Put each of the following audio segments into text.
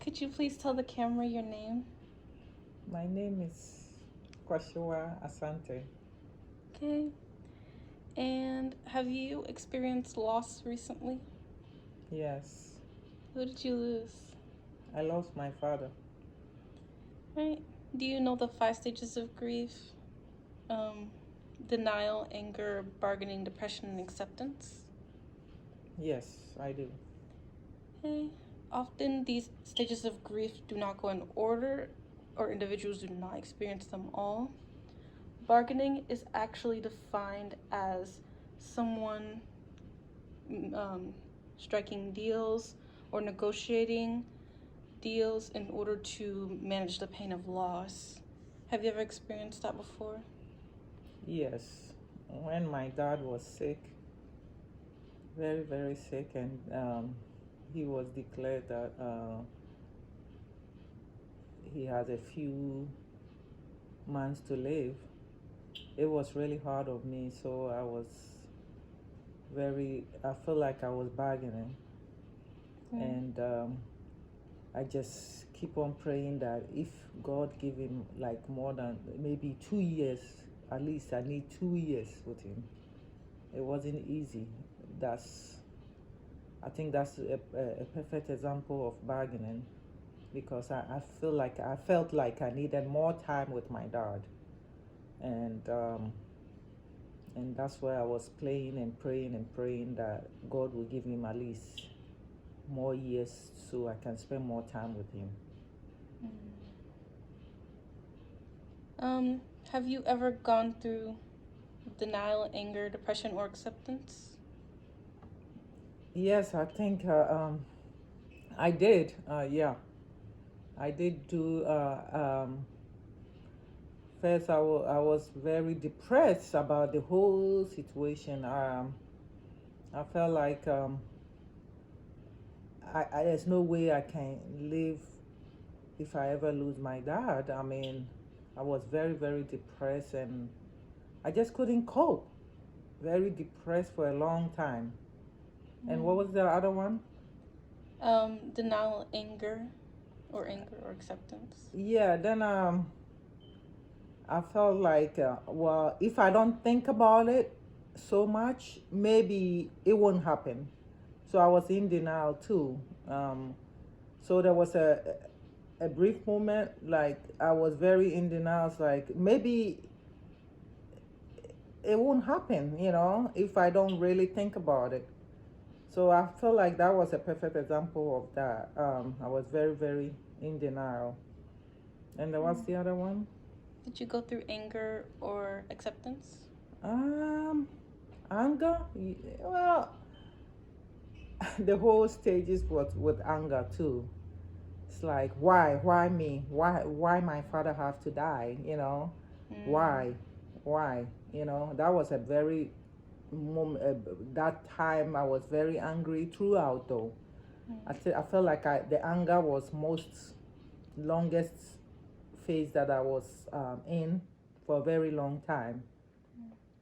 Could you please tell the camera your name? My name is Quarshiwaa Asante. Okay. And have you experienced loss recently? Yes, Who did you lose? I lost my father. Right. Do you know the 5 stages of grief? Um, Denial, anger, bargaining, depression, and acceptance? Yes, I do. Okay. Often these stages of grief do not go in order, or individuals do not experience them all. Bargaining is actually defined as someone um, striking deals or negotiating deals in order to manage the pain of loss. Have you ever experienced that before? Yes, when my dad was sick, very, very sick, and he was declared that he has a few months to live, it was really hard on me. So I feel like I was bargaining. And I just keep on praying that if God give him like more than maybe 2 years, at least I need 2 years with him. It wasn't easy. That's I think that's a perfect example of bargaining, because I felt like I needed more time with my dad, and that's why I was praying and praying that God will give him at least more years so I can spend more time with him. Have you ever gone through denial, anger, depression, or acceptance? Yes, I think I did. Yeah, I did do. First, I was very depressed about the whole situation. I felt like there's no way I can live if I ever lose my dad. I mean, I was very, very depressed, and I just couldn't cope. Very depressed for a long time. And what was the other one? Denial, anger or acceptance. Yeah, then I felt like, well, if I don't think about it so much, maybe it won't happen. So I was in denial too. So there was a brief moment, like I was very in denial. It's like maybe it won't happen, if I don't really think about it. So I felt like that was a perfect example of that. I was very, very in denial. And then what's the other one? Did you go through anger or acceptance? Um, Anger. Well, the whole stages was with anger too. It's like, why me? Why my father have to die? Why, why? That was a very moment. That time I was very angry throughout though. I felt like the anger was most longest phase that I was in for a very long time.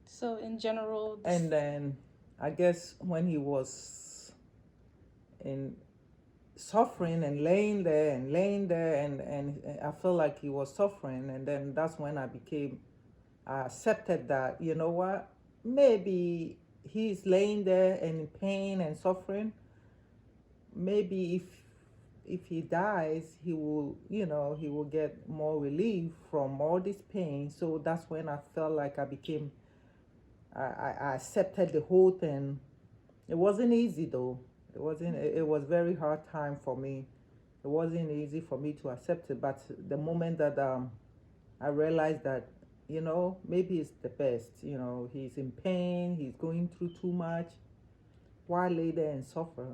So in general, And then I guess when he was in suffering and laying there, and I felt like he was suffering, and then that's when I accepted that, you know what, maybe he's laying there in pain and suffering. Maybe if he dies, he will get more relief from all this pain. So that's when I felt like I accepted the whole thing. It wasn't easy though. It was very hard time for me. It wasn't easy for me to accept it, but the moment that I realized that, maybe it's the best, he's in pain, he's going through too much, why lay there and suffer,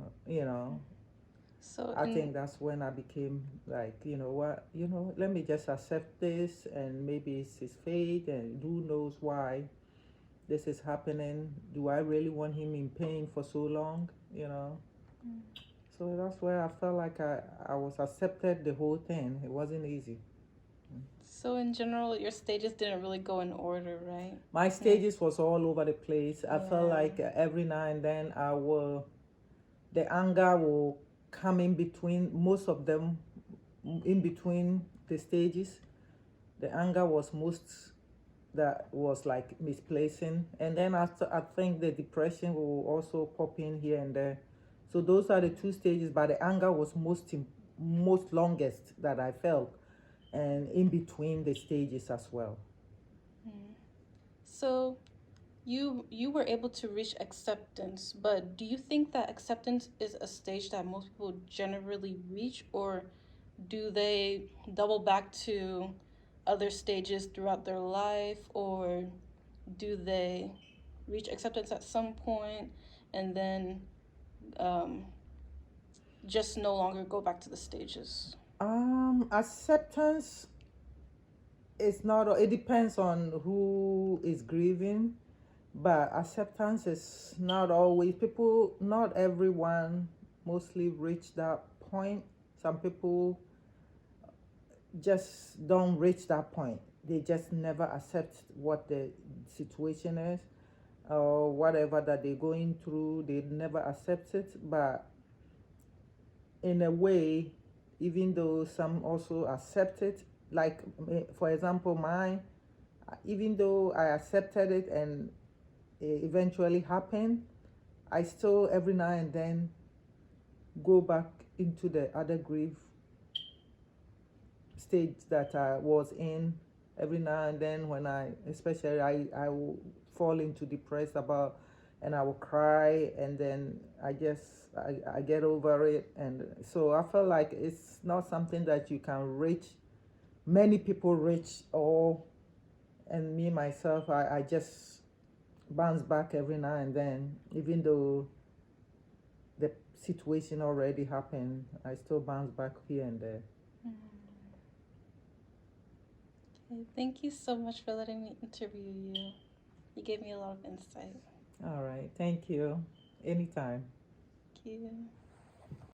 so I think that's when I became like, you know what, let me just accept this, and maybe it's his fate, and who knows why this is happening. Do I really want him in pain for so long, So that's where I felt like I was accepted the whole thing. It wasn't easy. So in general, your stages didn't really go in order, right? My stages was all over the place. I felt Yeah. like every now and then the anger will come in between. Most of them in between the stages. The anger was most, that was like misplacing, and then I think the depression will also pop in here and there. So those are the two stages, but the anger was most longest that I felt, and in between the stages as well. Mm. So you were able to reach acceptance, but do you think that acceptance is a stage that most people generally reach, or do they double back to other stages throughout their life, or do they reach acceptance at some point and then um, just no longer go back to the stages? Acceptance is not, it depends on who is grieving, but acceptance is not always, people, not everyone mostly reach that point. Some people just don't reach that point. They just never accept what the situation is, or whatever that they're going through. They never accept it. But in a way, even though some also accept it, like for example, mine, even though I accepted it and it eventually happened, I still every now and then go back into the other grief stage that I was in. Every now and then, when especially I will fall into depressed about, and I will cry, and then I get over it. And so I feel like it's not something that you can reach, many people reach, or, and me myself, I just bounce back every now and then, even though the situation already happened. I still bounce back here and there. Mm. Okay, thank you so much for letting me interview you. You gave me a lot of insight. All right, thank you. Anytime. Thank you.